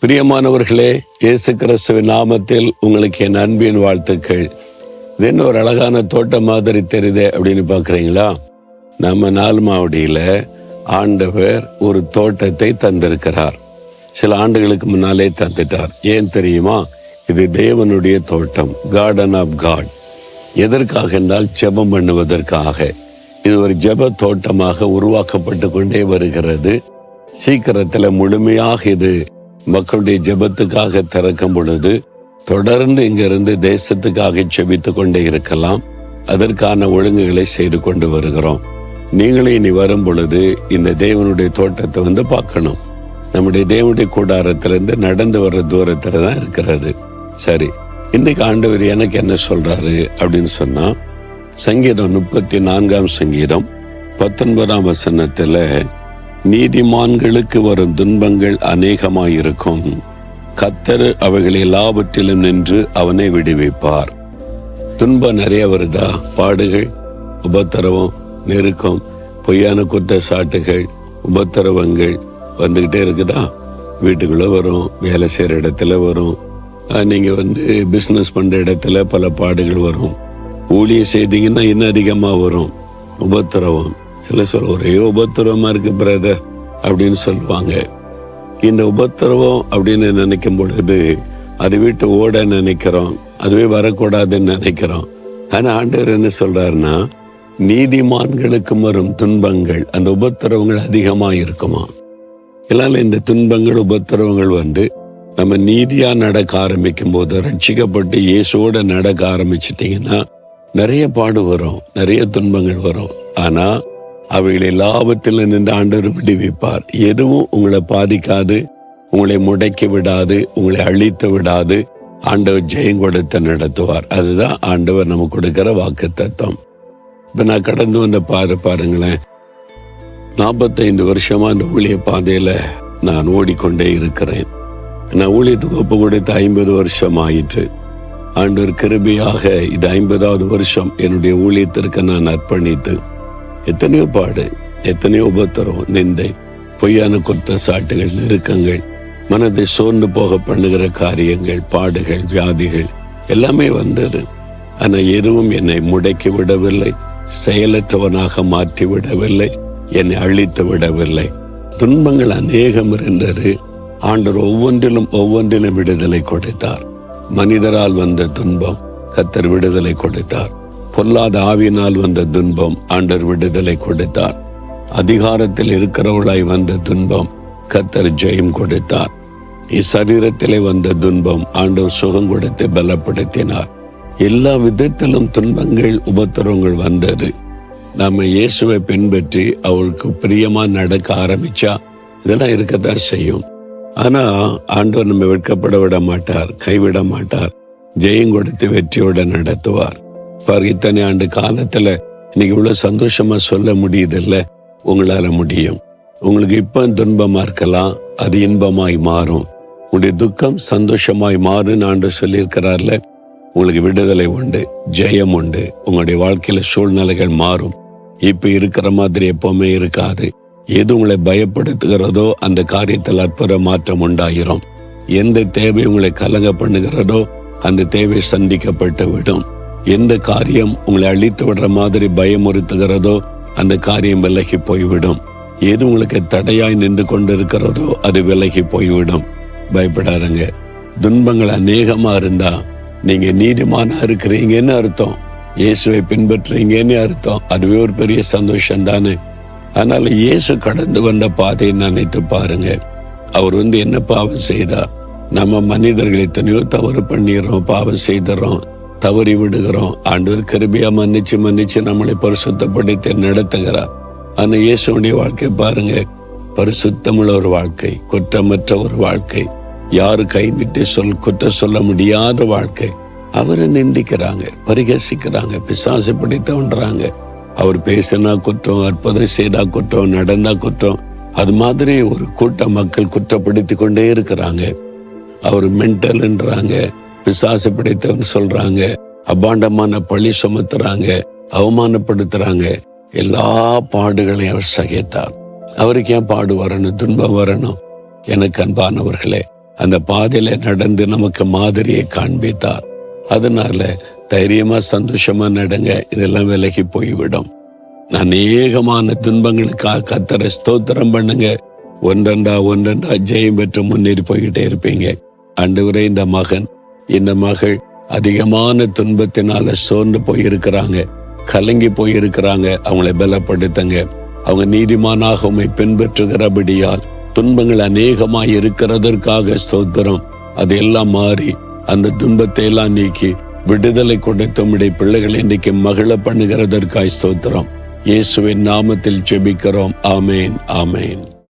பிரியமானவர்களே, இயேசு கிறிஸ்துவின் நாமத்தில் உங்களுக்கு என் அன்பின் வாழ்த்துக்கள். இது என்ன ஒரு அழகான தோட்டம் மாதிரி தெரியுது அப்படின்னு பார்க்குறீங்களா? நம்ம நால்மாவடியில் ஆண்டவர் ஒரு தோட்டத்தை தந்திருக்கிறார். சில ஆண்டுகளுக்கு முன்னாலே தந்துட்டார். ஏன் தெரியுமா? இது தேவனுடைய தோட்டம், கார்டன் ஆஃப் காட். எதற்காக என்றால் ஜெபம் பண்ணுவதற்காக. இது ஒரு ஜெப தோட்டமாக உருவாக்கப்பட்டு கொண்டே வருகிறது. சீக்கிரத்தில் முழுமையாக இது மக்களுடைய ஜெபத்துக்காக திறக்கும் பொழுது தொடர்ந்து இங்கிருந்து தேசத்துக்காக ஜெபித்து கொண்டே இருக்கலாம். அதற்கான ஒழுங்குகளை செய்து கொண்டு வருகிறோம். நீங்களே இனி வரும் பொழுது இந்த தேவனுடைய தோட்டத்தை பார்க்கணும். நம்முடைய தேவனுடைய கூடாரத்திலிருந்து நடந்து வர்ற தூரத்துல தான் இருக்கிறது. சரி, இன்றைக்கு ஆண்டவர் எனக்கு என்ன சொல்றாரு அப்படின்னு சொன்னா, சங்கீதம் 34 சங்கீதம் 19 வசனத்துல, நீதிமான்களுக்கு வரும் துன்பங்கள் அநேகமாயிருக்கும், கர்த்தர் அவைகளை எல்லாவற்றிலும் நின்று அவனை விடுவிப்பார். துன்பம் நிறைய வருதா? பாடுகள், உபத்திரவம், நெருக்கம், பொய்யான குற்றச்சாட்டுகள், உபத்திரவங்கள் வந்துகிட்டே இருக்குதா? வீட்டுக்குள்ள வரும், வேலை செய்யற இடத்துல வரும், நீங்க பிசினஸ் பண்ற இடத்துல பல பாடுகள் வரும். ஊழியம் செய்தீங்கன்னா இன்னும் அதிகமா வரும் உபத்திரவம். சில ஒரே உபத்திரவமா இருக்கு பிரதர் அப்படின்னு சொல்லுவாங்க. இந்த உபத்திரவம் அப்படின்னு நினைக்கும் பொழுது அது வீட்டு ஓட நினைக்கிறோம், அதுவே வரக்கூடாதுன்னு நினைக்கிறோம். ஆனா ஆண்டவர் என்ன சொல்றாருன்னா, நீதிமான்களுக்கு வரும் துன்பங்கள், அந்த உபத்திரவங்கள் அதிகமா இருக்குமா. இதனால இந்த துன்பங்கள் உபத்திரவங்கள் நம்ம நீதியா நடக்க ஆரம்பிக்கும் போது, ரட்சிக்கப்பட்டு இயேசுவோட நடக்க ஆரம்பிச்சிட்டீங்கன்னா நிறைய பாடு வரும், நிறைய துன்பங்கள் வரும். ஆனா அவைகள் எல்லாவற்றிலும் நின்று ஆண்டவர் விடுவிப்பார். எதுவும் உங்களை பாதிக்காது, உங்களை முடக்கி விடாது, உங்களை அழித்து விடாது. ஆண்டவர் ஜெயம் கொடுத்து நடத்துவார். அதுதான் ஆண்டவர் நமக்கு கொடுக்கிற வாக்குத்தத்தம். இப்ப நான் கடந்து வந்த பாருங்களேன். 45 வருஷமா அந்த ஊழிய பாதையில நான் ஓடிக்கொண்டே இருக்கிறேன். நான் ஊழியத்துக்கு ஒப்பு கொடுத்து 50 வருஷம் ஆயிற்று. ஆண்டவர் கிருபையாக இது 50வது வருஷம் என்னுடைய ஊழியத்திற்கு நான் அர்ப்பணித்து, எத்தனையோ பாடு, எத்தனையோ உபத்திரம், நிந்தை, பொய்யான குற்றச்சாட்டுகள், நெருக்கங்கள், மனதை சோர்ந்து போக பண்ணுகிற காரியங்கள், பாடுகள், வியாதிகள் எல்லாமே வந்தது. ஆனா எதுவும் என்னை முடக்கி விடவில்லை, செயலற்றவனாக மாற்றி விடவில்லை, என்னை அழித்து விடவில்லை. துன்பங்கள் அநேகம் இருந்தது. ஆண்டவர் ஒவ்வொன்றிலும் விடுதலை கொடுத்தார். மனிதரால் வந்த துன்பம் கர்த்தர் விடுதலை கொடுத்தார். பொல்லாத ஆவியினால் வந்த துன்பம் ஆண்டவர் விடுதலை கொடுத்தார். அதிகாரத்தில் இருக்கிறவர்களாய் வந்த துன்பம் கர்த்தர் ஜெயம் கொடுத்தார். இச்சரீரத்திலே வந்த துன்பம் ஆண்டவர் சுகம் கொடுத்து பலப்படுத்தினார். எல்லா விதத்திலும் துன்பங்கள், உபத்திரவங்கள் வந்தது. நாம இயேசுவை பின்பற்றி அவருக்கு பிரியமா நடக்க ஆரம்பிச்சா இதெல்லாம் இருக்கத்தான் செய்யும். ஆனா ஆண்டவர் நம்ம வெட்கப்பட விட மாட்டார், கைவிட மாட்டார். ஜெயம் கொடுத்து வெற்றியோட நடத்துவார். இத்தனை ஆண்டு காலத்துல இன்னைக்கு இவ்வளவு சந்தோஷமா சொல்ல முடியுதில்ல? உங்களால முடியும். உங்களுக்கு இப்ப துன்பமா இருக்கலாம், அது இன்பமாய் மாறும். உங்களுடைய துக்கம் சந்தோஷமாய் மாறுன்னு ஆண்டவர் சொல்லியிருக்கிறார்ல. உங்களுக்கு விடுதலை உண்டு, ஜெயம் உண்டு. உங்களுடைய வாழ்க்கையில சூழ்நிலைகள் மாறும். இப்ப இருக்கிற மாதிரி எப்பவுமே இருக்காது. எது உங்களை பயப்படுத்துகிறதோ அந்த காரியத்தில் அற்புத மாற்றம் உண்டாயிரும். எந்த தேவை உங்களை கலங்க பண்ணுகிறதோ அந்த தேவை சந்திக்கப்பட்டு விடும். எந்த காரியம் உங்களை அழித்து விடுற மாதிரி பயமுறுத்துகிறதோ அந்த காரியம் விலகி போய்விடும். எது உங்களுக்கு தடையாய் நின்று கொண்டிருக்கிறதோ அது விலகி போய்விடும். பயப்படாதுங்க. துன்பங்கள் அநேகமா இருந்தா நீங்க நீதிமானா இருக்கிறீங்கன்னு அர்த்தம், இயேசுவை பின்பற்றுறீங்கன்னு அர்த்தம். அதுவே ஒரு பெரிய சந்தோஷம் தானே. அதனால இயேசு கடந்து வந்த பாதையை நினைத்து பாருங்க. அவர் என்ன பாவம் செய்தார்? நம்ம மனிதர்கள் எத்தனையோ தவறு பண்ணிடுறோம், பாவம் செய்துறோம், தவறி விடுகிறோம். ஆண்டவர் கிருபையா மன்னிச்சு நம்மளை பரிசுத்தப்படுத்தி நடத்துகிறார். ஆனா இயேசுடைய வாழ்க்கை பாருங்க, பரிசுத்தமுள்ள ஒரு வாழ்க்கை, குற்றமற்ற ஒரு வாழ்க்கை, யாரு கைவிட்டு குற்றம் சொல்ல முடியாத வாழ்க்கை. அவரை நிந்திக்கிறாங்க, பரிகசிக்கிறாங்க, பிசாசு பிடித்தவன்றாங்க. அவர் பேசினா குற்றம், அற்புதம் செய்தா குற்றம், நடந்தா குற்றம். அது மாதிரி ஒரு கூட்ட மக்கள் குற்றப்படுத்தி கொண்டே இருக்கிறாங்க. அவர் மென்டல்ன்றாங்க, பிசாசு பிடித்தவன் சொல்றாங்க, அபாண்டமான பழி சுமத்துறாங்க, அவமானப்படுத்துறாங்க. எல்லா பாடுகளையும் அவர் சகித்தார். அவருக்கு ஏன் பாடு வரணும், துன்பம் வரணும்? எனக்கு அன்பானவர்களே, அந்த பாதையில நடந்து நமக்கு மாதிரியை காண்பித்தார். அதனால தைரியமா சந்தோஷமா நடங்க, இதெல்லாம் விலகி போய்விடும். அநேகமான துன்பங்களுக்காக கர்த்தரை ஸ்தோத்திரம் பண்ணுங்க. ஒன்றென்றா ஜெயம் பெற்று முன்னேறி போய்கிட்டே இருப்பீங்க. ஆண்டவரே, இந்த மகன் இந்த மகள் அதிகமான துன்பத்தினால சோர்ந்து போயிருக்கிறாங்க, கலங்கி போயிருக்கிறாங்க. அவங்களை பலப்படுத்துங்க. அவங்க நீதிமானாக உம்மை பின்பற்றுகிறபடியால் துன்பங்கள் அநேகமாய் இருக்கிறதற்காக ஸ்தோத்திரம். அதெல்லாம் மாறி அந்த துன்பத்தை எல்லாம் நீக்கி விடுதலை கொடுத்து உம்முடைய பிள்ளைகளை இன்னைக்கு மகிழ பண்ணுகிறதற்காய் ஸ்தோத்திரம். இயேசுவின் நாமத்தில் ஜெபிக்கிறோம். ஆமேன், ஆமேன்.